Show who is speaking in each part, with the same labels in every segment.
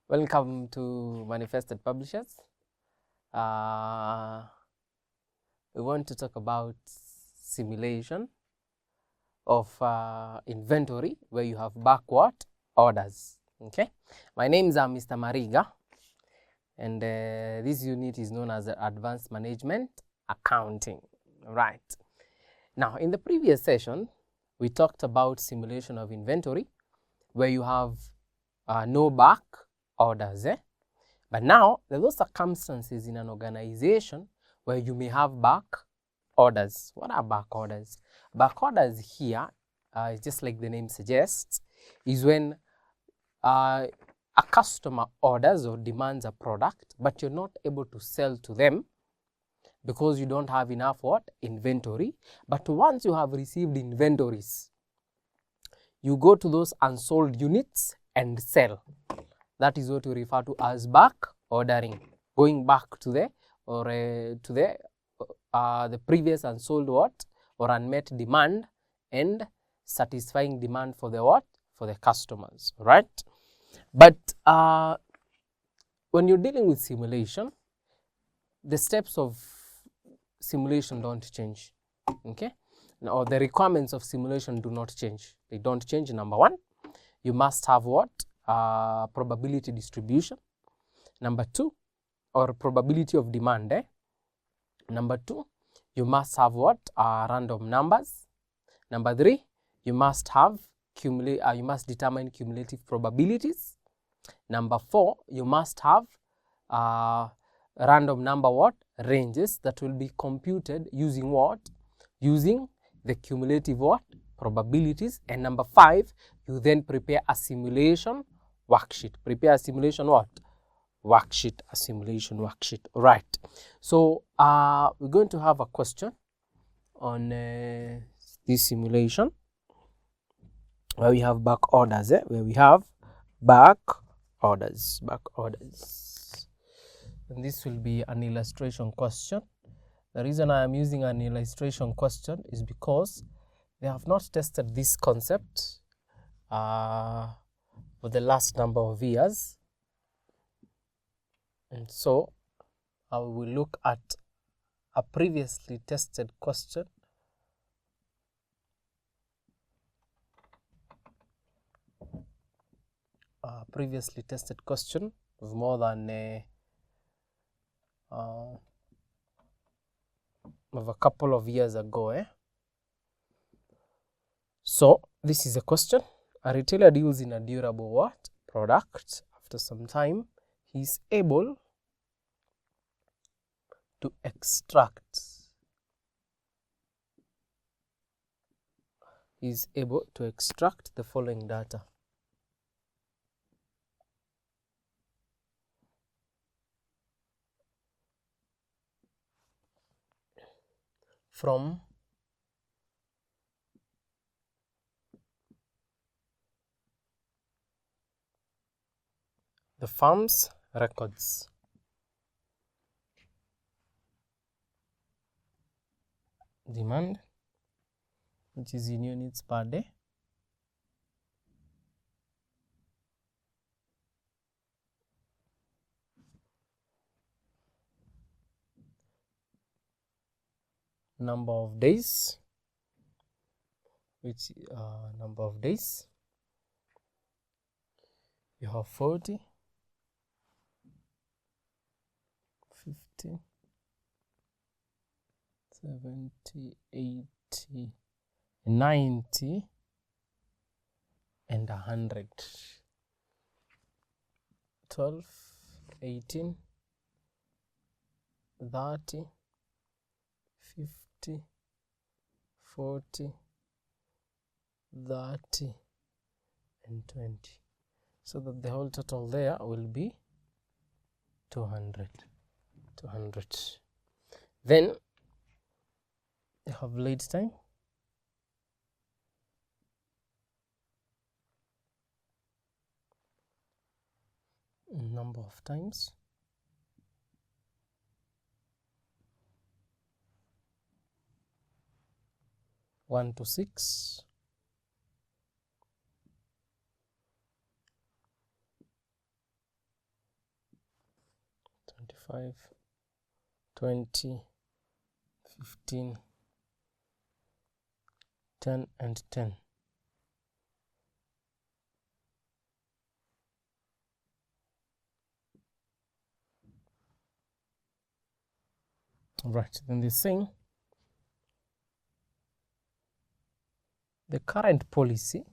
Speaker 1: Welcome to Manifested Publishers. We want to talk about simulation of inventory where you have backward orders. Okay, my name is Mr. Mariga, and this unit is known as Advanced Management Accounting. Right. Now, in the previous session, we talked about simulation of inventory where you have no back orders. But now, there are those circumstances in an organization where you may have back orders. What are back orders? Back orders here, just like the name suggests, is when a customer orders or demands a product, but you're not able to sell to them because you don't have enough what? Inventory. But once you have received inventories, you go to those unsold units and sell. That is what we refer to as back ordering, going back to the previous unsold what or unmet demand and satisfying demand for the what? For the customers, right? But when you're dealing with simulation, the steps of simulation don't change. Okay, now the requirements of simulation do not change. They don't change. Number one, you must have what? Probability distribution. Number two, or probability of demand. Number two, you must have what? Random numbers. Number three, you must have you must determine cumulative probabilities. Number four, you must have random number what? Ranges that will be computed using what? Using the cumulative what? Probabilities. And number five, you then prepare a simulation worksheet. Prepare a simulation what? Worksheet. A simulation worksheet. Right. So we're going to have a question on this simulation where we have back orders. Where we have back orders. And this will be an illustration question. The reason I am using an illustration question is because they have not tested this concept for the last number of years. And so I will look at a previously tested question of more than of a couple of years ago. So this is a question. A retailer deals in a durable what? Product. After some time, he's able to extract. He's able to extract the following data. From the firm's records. Demand, which is in units per day. Number of days, which number of days. You have 40, 50, 70, 80, 90, and 100. 12, 18, 30, 50, 40, 30, and 20. So that the whole total there will be 200. Then you have lead time. Number of times. One to 6. 5, 20, 15, 10 and 10. Right, then they're saying the current policy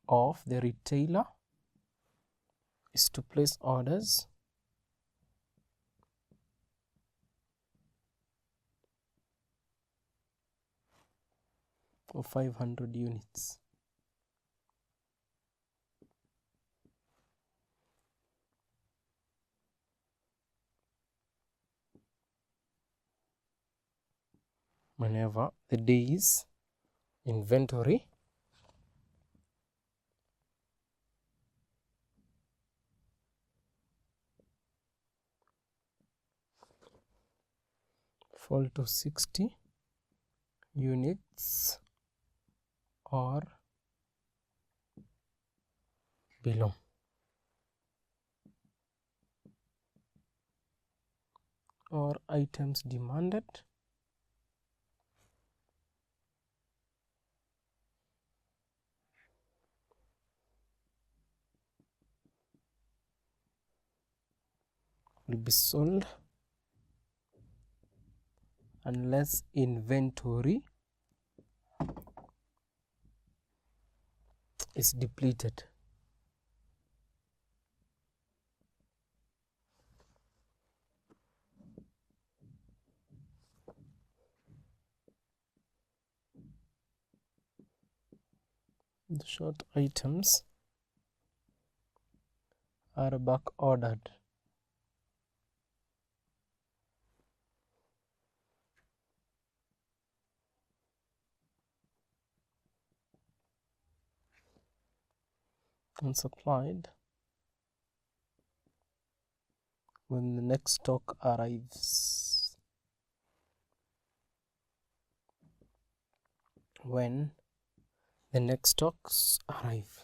Speaker 1: of the retailer is to place orders of 500 units. Whenever the day's inventory fall to 60 units or below. Or items demanded will be sold unless inventory is depleted. The short items are back ordered. And supplied when the next stock arrives. When the next stocks arrive.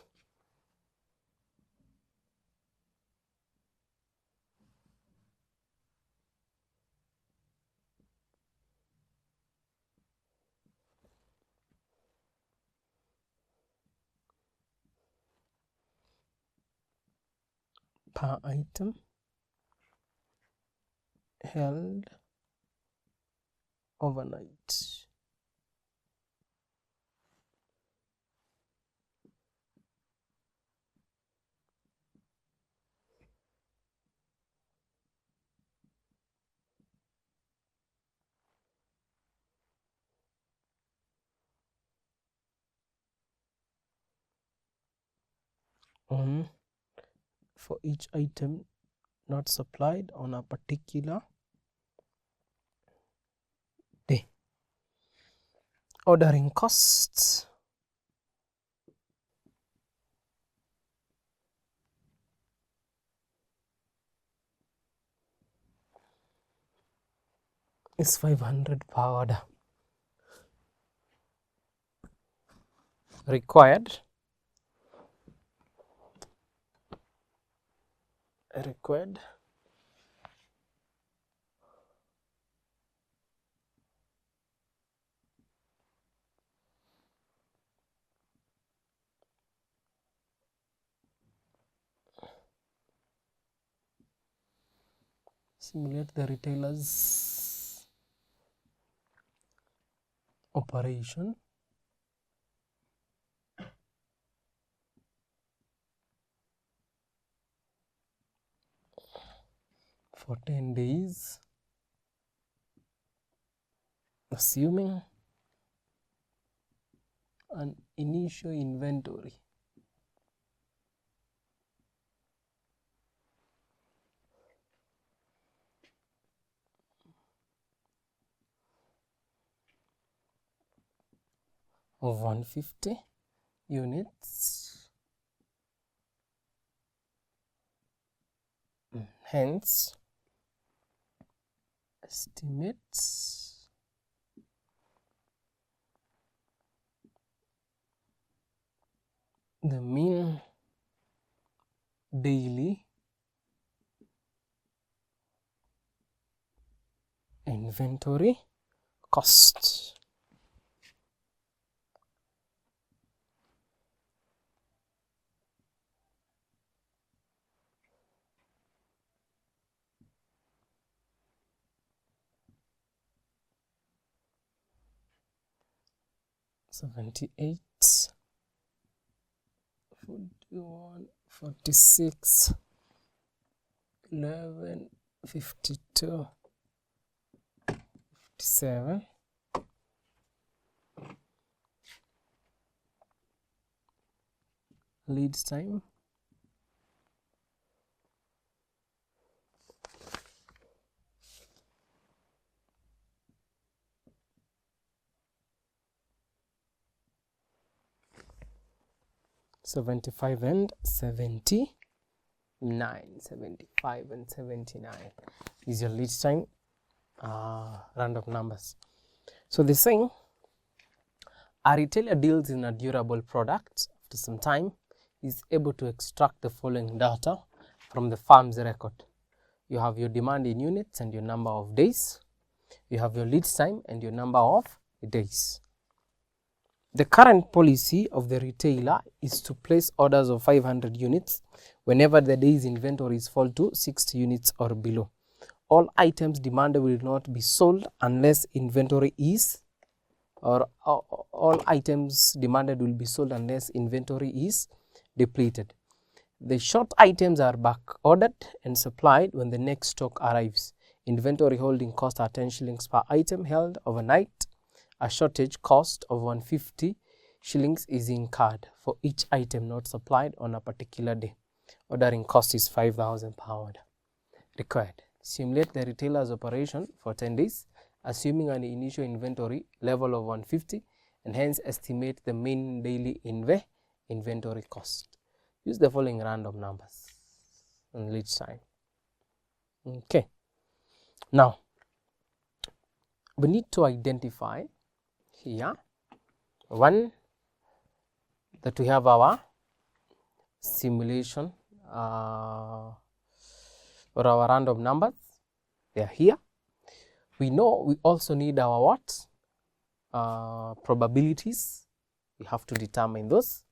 Speaker 1: Per item held overnight. For each item not supplied on a particular day. Ordering costs is 500 per order. Required simulate the retailer's operation for 10 days, assuming an initial inventory of 150 units. Hence, estimates the mean daily inventory cost. $78, $41, $46, $11, $52, $57, lead time, $75 and $79. $75 and $79 is your lead time, random numbers. So the saying, a retailer deals in a durable product. After some time, is able to extract the following data from the firm's record. You have your demand in units and your number of days. You have your lead time and your number of days. The current policy of the retailer is to place orders of 500 units whenever the day's inventories fall to 60 units or below. All items demanded will not be sold unless inventory is, or all items demanded will be sold unless inventory is depleted. The short items are back ordered and supplied when the next stock arrives. Inventory holding cost are 10 shillings per item held overnight. A shortage cost of 150 shillings is incurred for each item not supplied on a particular day. Ordering cost is 5,000 per order. Required. Simulate the retailer's operation for 10 days, assuming an initial inventory level of 150, and hence estimate the mean daily inventory cost. Use the following random numbers and lead time. Okay. Now, we need to identify here, one, that we have our simulation or our random numbers. They are here. We know we also need our what? Probabilities. We have to determine those.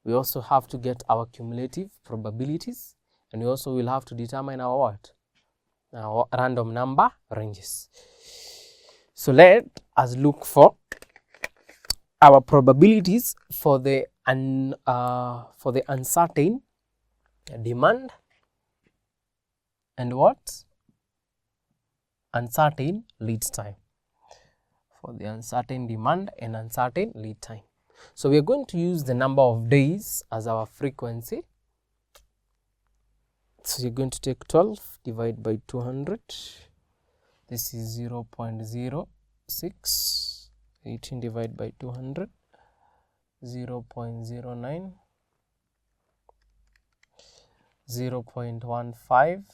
Speaker 1: We also have to get our cumulative probabilities, and we also will have to determine our what? Our random number ranges. So let us look for our probabilities for the uncertain demand and what? Uncertain lead time. For the uncertain demand and uncertain lead time. So we are going to use the number of days as our frequency. So you're going to take 12 divided by 200. This is 0.06. 18 divided by 200. 0.09. 0.15.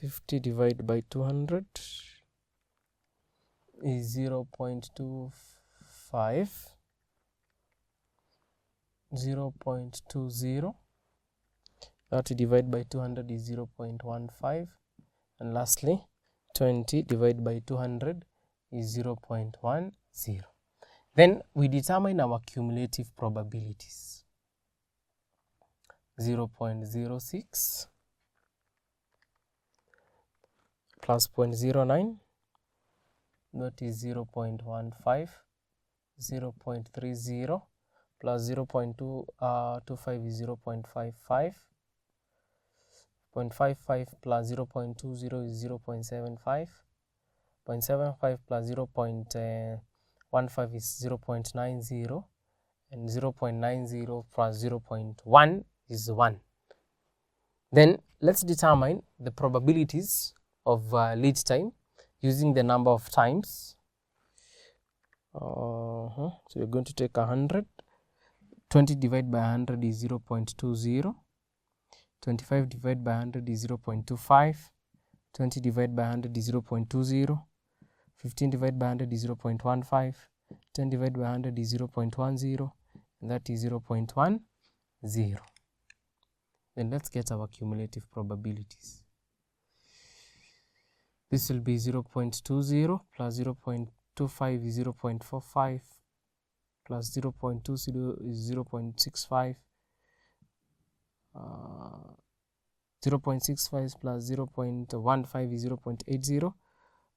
Speaker 1: 50 divided by 200 is 0.25. 0.20. 30 divided by 200 is 0.15, and lastly 20 divided by 200 is 0.10. Then we determine our cumulative probabilities. 0.06 plus 0.09, that is 0.15. 0.30 plus 0.25 is 0.55. 0.55 plus 0.20 is 0.75. 0.75 plus 0.15 is 0.90, and 0.90 plus 0.1 is 1. Then let's determine the probabilities of lead time using the number of times. So we're going to take 100. 20 divided by 100 is 0.20. 25 divided by 100 is 0.25. 20 divided by 100 is 0.20. 15 divided by 100 is 0.15. 10 divided by 100 is 0.10, and that is 0.10. 0. Then let's get our cumulative probabilities. This will be 0.20 plus 0.25 is 0.45 plus 0.20 is 0.65. 0.65 plus 0.15 is 0.80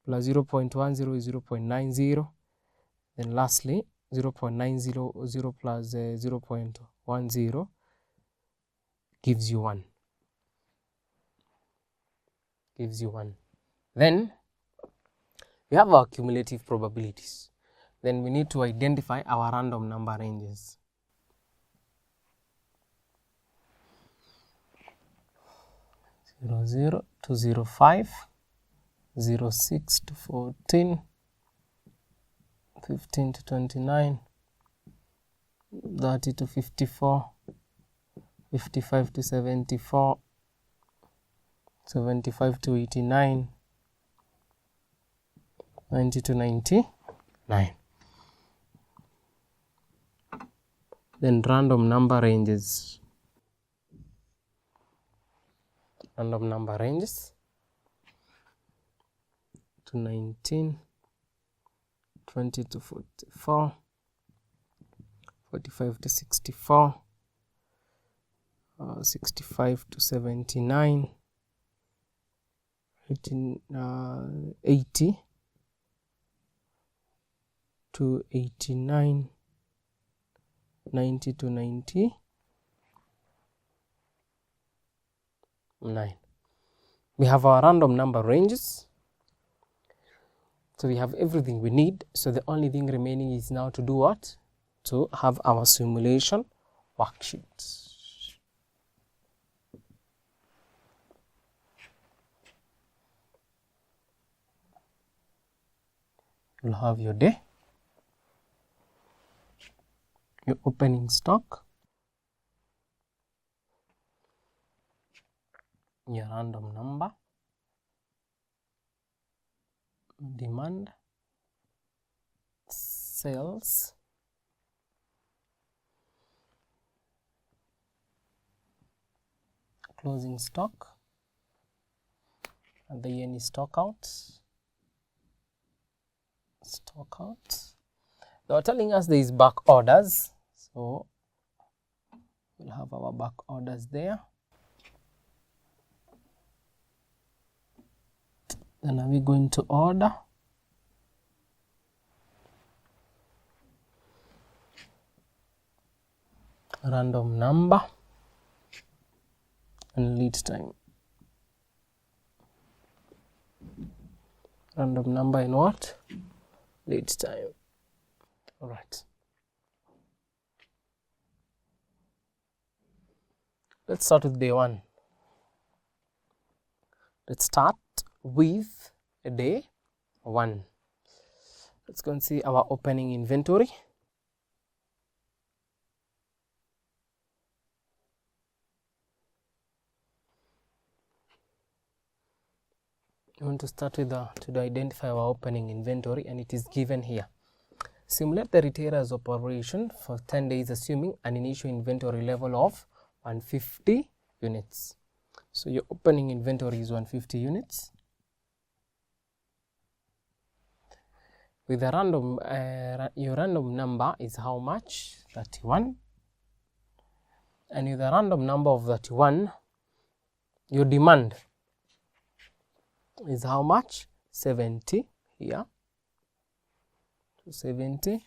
Speaker 1: plus 0.10 is 0.90. Then lastly 0.90 plus 0.10 gives you 1. Then we have our cumulative probabilities. Then we need to identify our random number ranges. Zero 0 to 0 5, 0 6 to 14, 15 to 29, 30 to 54, 55 to 74, 75 to 89, 90 to 99. Then random number ranges. Random number ranges to 19, 20 to 44, 45 to 64, 65 to 79, 80 to 89, 90 to 99. We have our random number ranges. So we have everything we need. So the only thing remaining is now to do what? To have our simulation worksheet. You'll have your day, your opening stock, your random number, demand, sales, closing stock, and the any stock outs. They are telling us there is back orders, so we'll have our back orders there. Then are we going to order? Random number and lead time. Random number and what? Lead time. All right. Let's start with day 1. Let's start with day 1. Let's go and see our opening inventory. We want to start with to identify our opening inventory, and it is given here. Simulate the retailer's operation for 10 days assuming an initial inventory level of 150 units. So your opening inventory is 150 units. With a random, your random number is how much? 31. And with a random number of 31, your demand is how much? 70 here. 70.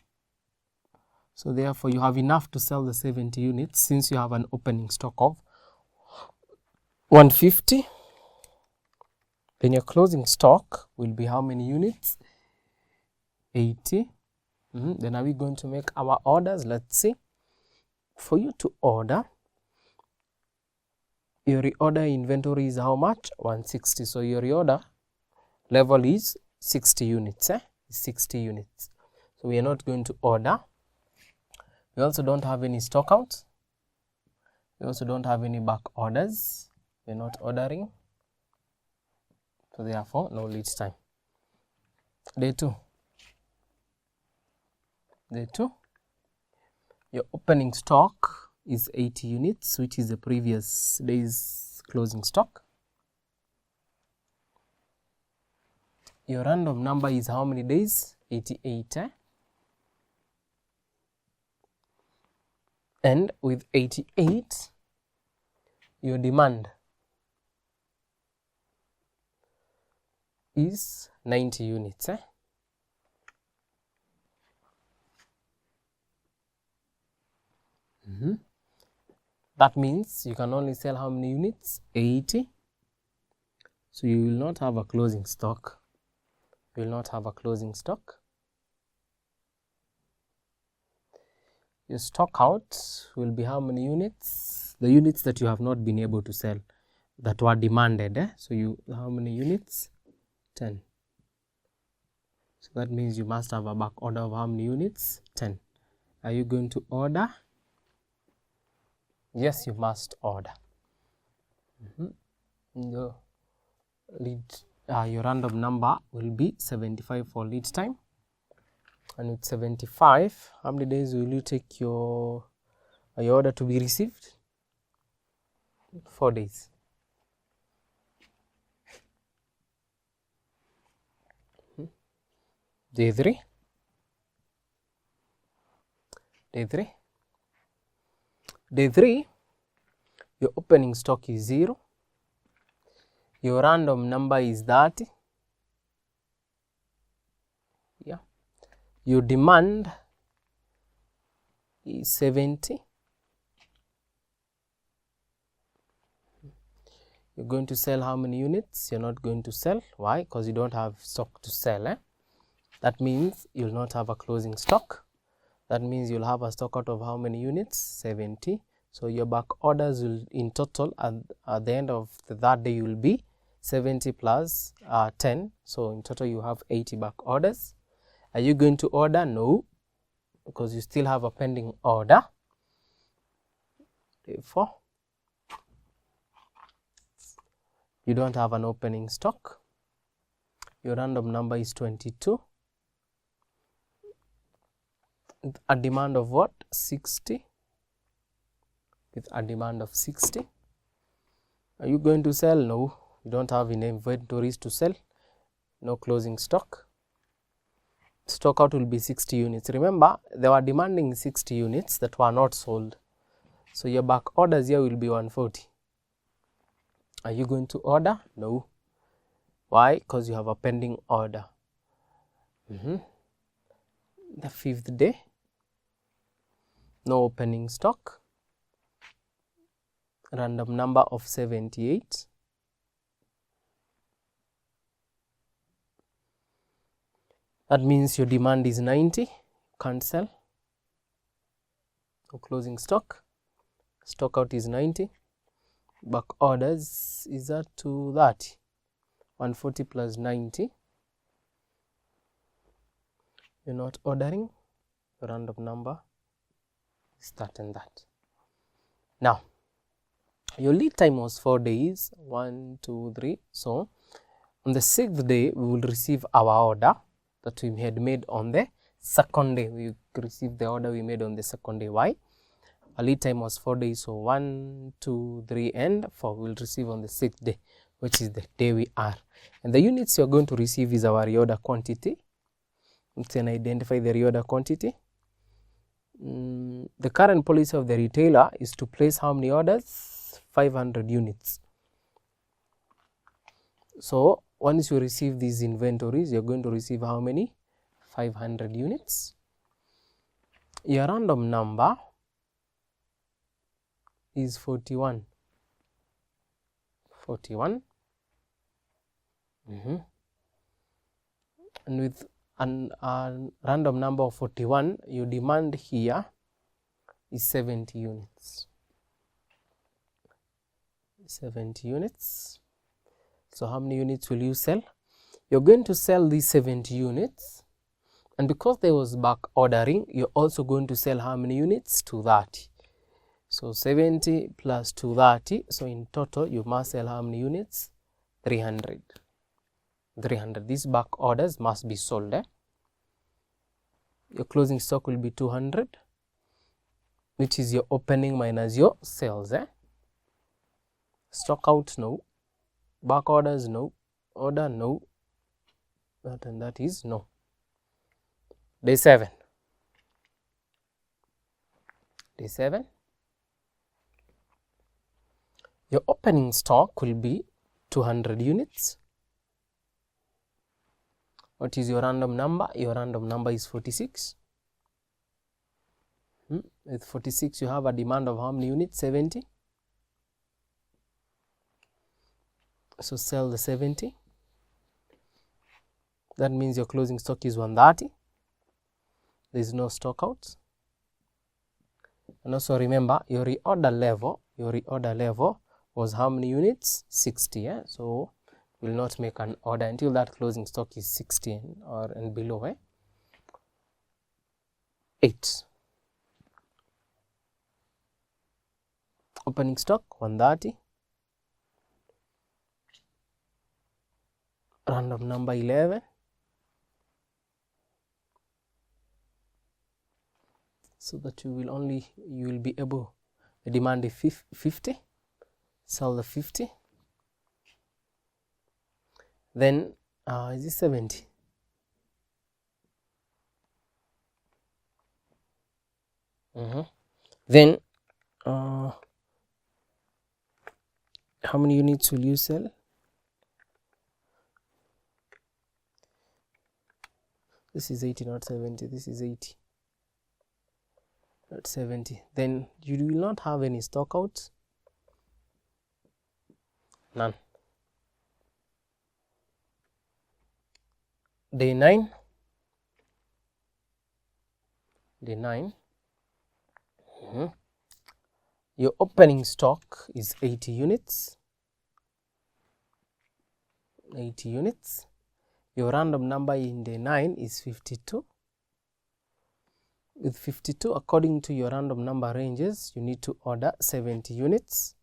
Speaker 1: So therefore you have enough to sell the 70 units since you have an opening stock of 150. Then your closing stock will be how many units? 80. Then are we going to make our orders? Let's see. For you to order, your reorder inventory is how much? 160. So your reorder level is 60 units. 60 units. So we are not going to order. We also don't have any stock out. We also don't have any back orders. We are not ordering. So therefore, no lead time. Day 2. Day 2. Your opening stock is 80 units, which is the previous day's closing stock. Your random number is how many days? 88. And with 88, your demand is 90 units. That means you can only sell how many units? 80. So you will not have a closing stock. You will not have a closing stock. Your stock out will be how many units? The units that you have not been able to sell, that were demanded. So you, how many units? 10. So that means you must have a back order of how many units? 10. Are you going to order? Yes, you must order. Your random number will be 75 for lead time. And with 75, how many days will you take your order to be received? 4 days. Day 3. Day 3. Day 3, your opening stock is 0. Your random number is 30. Yeah. Your demand is 70. You're going to sell how many units? You're not going to sell. Why? Because you don't have stock to sell. That means you'll not have a closing stock. That means you'll have a stock out of how many units? 70. So your back orders will, in total, at the end of that day, will be 70 plus 10. So in total, you have 80 back orders. Are you going to order? No, because you still have a pending order. Therefore, you don't have an opening stock. Your random number is 22. A demand of what? 60. With a demand of 60. Are you going to sell? No, you don't have any inventories to sell. No closing stock. Stock out will be 60 units. Remember, they were demanding 60 units that were not sold. So your back orders here will be 140. Are you going to order? No. Why? Because you have a pending order. The 5th day, no opening stock. Random number of 78. That means your demand is 90. Can't sell. No closing stock. Stock out is 90. Back orders is at 230. 140 plus 90. You're not ordering. The random number is that and that. Now, your lead time was 4 days. 1, 2, 3. So, on the 6th day, we will receive our order that we had made on the 2nd day. We received the order we made on the 2nd day. Why? Our lead time was 4 days. So, 1, 2, 3, and 4 we will receive on the 6th day, which is the day we are. And the units you are going to receive is our reorder quantity. You can identify the reorder quantity. The current policy of the retailer is to place how many orders? 500 units. So, once you receive these inventories, you are going to receive how many? 500 units. Your random number is 41. 41. And with a random number of 41, your demand here is 70 units. 70 units. So how many units will you sell? You're going to sell these 70 units, and because there was back ordering, you're also going to sell how many units? 230. So 70 plus 230. So in total, you must sell how many units? 300. 300. These back orders must be sold. Your closing stock will be 200. which is your opening minus your sales. Stock out, no. Back orders, no. Order, no. That and that is no. Day 7. Day 7. Your opening stock will be 200 units. What is your random number? Your random number is 46. With 46, you have a demand of how many units? 70. So sell the 70. That means your closing stock is 130. There is no stock out. And also remember, your reorder level was how many units? 60. So will not make an order until that closing stock is 60 or and below. 8. Opening stock 130. Random number 11. So that you will be able, the demand is 50. Sell the 50. Then is it 70? Then how many units will you sell? This is 80, not 70. This is 80, not 70. Then you will not have any stock out. None. Day 9. Day 9. Your opening stock is 80 units. 80 units. Your random number in day 9 is 52. With 52, according to your random number ranges, you need to order 70 units.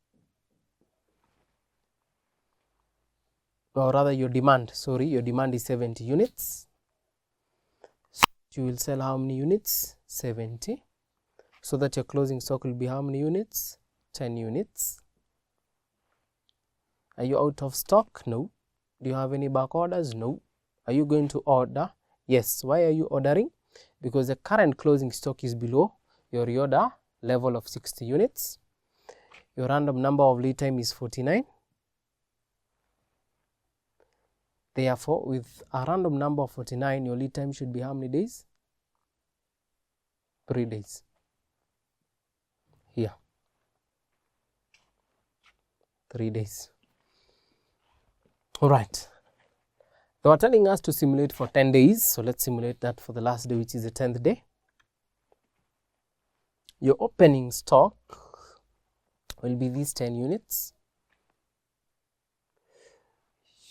Speaker 1: Or rather your demand is 70 units. So you will sell how many units? 70. So that your closing stock will be how many units? 10 units. Are you out of stock? No. Do you have any back orders? No. Are you going to order? Yes. Why are you ordering? Because the current closing stock is below your reorder level of 60 units. Your random number of lead time is 49. Therefore, with a random number of 49, your lead time should be how many days? 3 days. Here. 3 days. Alright. They were telling us to simulate for 10 days. So let's simulate that for the last day, which is the 10th day. Your opening stock will be these 10 units.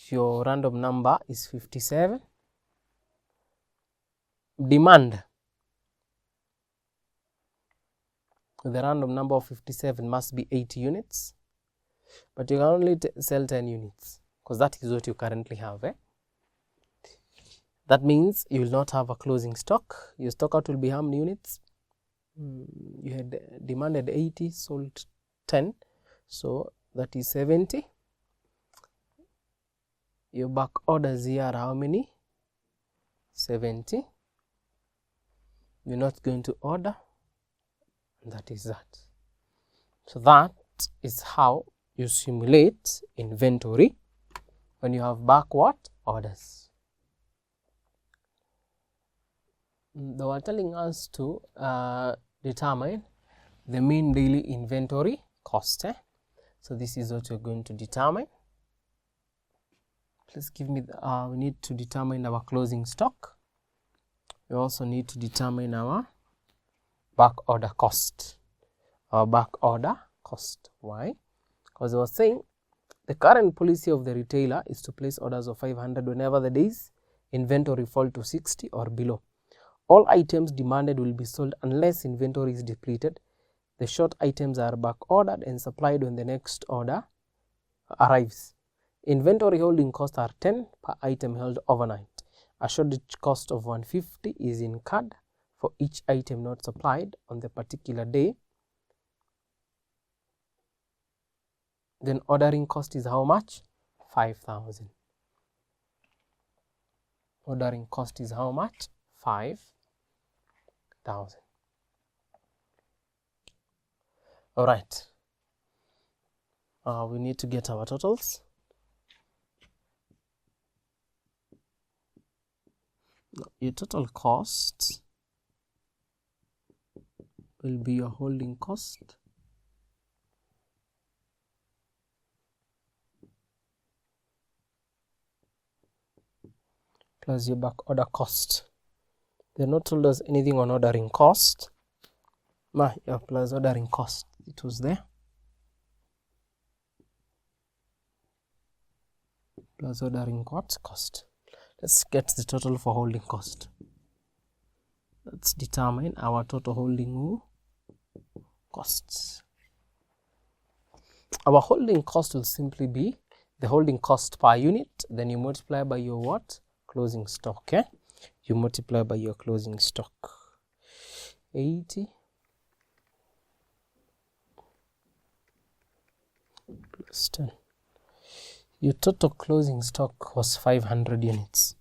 Speaker 1: Your random number is 57. Demand. The random number of 57 must be 80 units. But you can only sell 10 units because that is what you currently have. That means you will not have a closing stock. Your stock out will be how many units? You had demanded 80, sold 10. So that is 70. Your back orders here are how many? 70. You're not going to order. And that is that. So that is how you simulate inventory when you have backward orders. They were telling us to determine the mean daily inventory cost. So this is what you're going to determine. Please give me we need to determine our closing stock. We also need to determine our back order cost. Our back order cost. Why? Because I was saying the current policy of the retailer is to place orders of 500 whenever the day's inventory fall to 60 or below. All items demanded will be sold unless inventory is depleted. The short items are back ordered and supplied when the next order arrives. Inventory holding costs are 10 per item held overnight. A shortage cost of 150 is incurred for each item not supplied on the particular day Then ordering cost is how much? 5,000. Ordering cost is how much? 5,000. All right. We need to get our totals. Your total cost will be your holding cost plus your back order cost. They're not told us anything on ordering cost. Yeah, plus ordering cost. It was there. Plus ordering cost. Let's get the total for holding cost. Let's determine our total holding costs. Our holding cost will simply be the holding cost per unit, then you multiply by your what? Closing stock. Okay? You multiply by your closing stock. 80 plus 10. Your total closing stock was 500 units.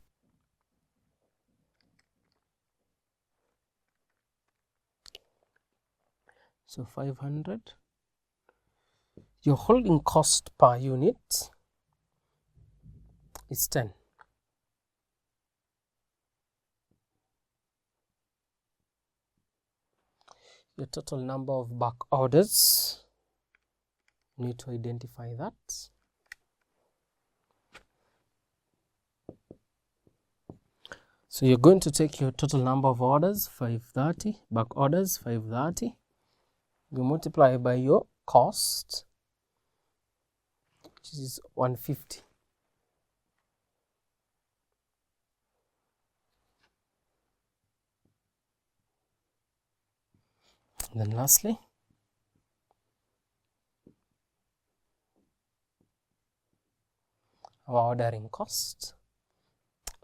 Speaker 1: So 500. Your holding cost per unit is 10. Your total number of back orders, you need to identify that. So you're going to take your total number of orders, 530, back orders, 530. You multiply by your cost, which is 150. And then lastly, our ordering cost.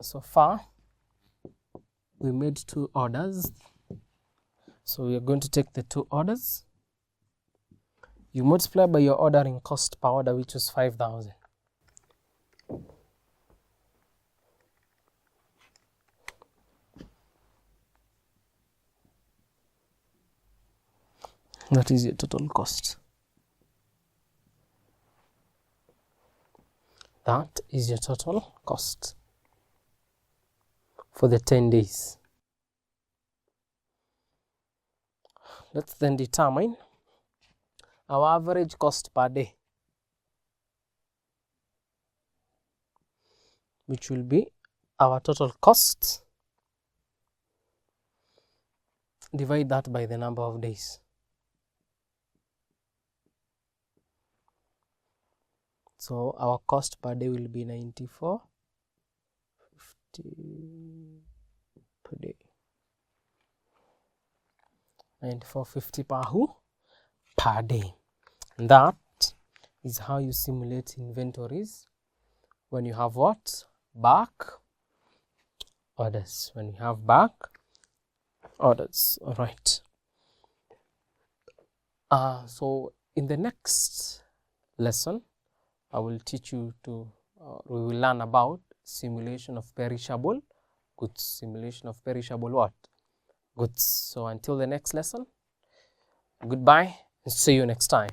Speaker 1: So far, we made 2 orders. So we are going to take the 2 orders. You multiply by your ordering cost per order, which was 5,000. That is your total cost. That is your total cost for the 10 days. Let's then determine our average cost per day, which will be our total cost. Divide that by the number of days. So our cost per day will be 94.50 per day. 94.50 per day. And that is how you simulate inventories when you have what? Back orders. When you have back orders. All right. So in the next lesson, I will teach you to, we will learn about simulation of perishable goods. Simulation of perishable what? Goods. So until the next lesson, goodbye and see you next time.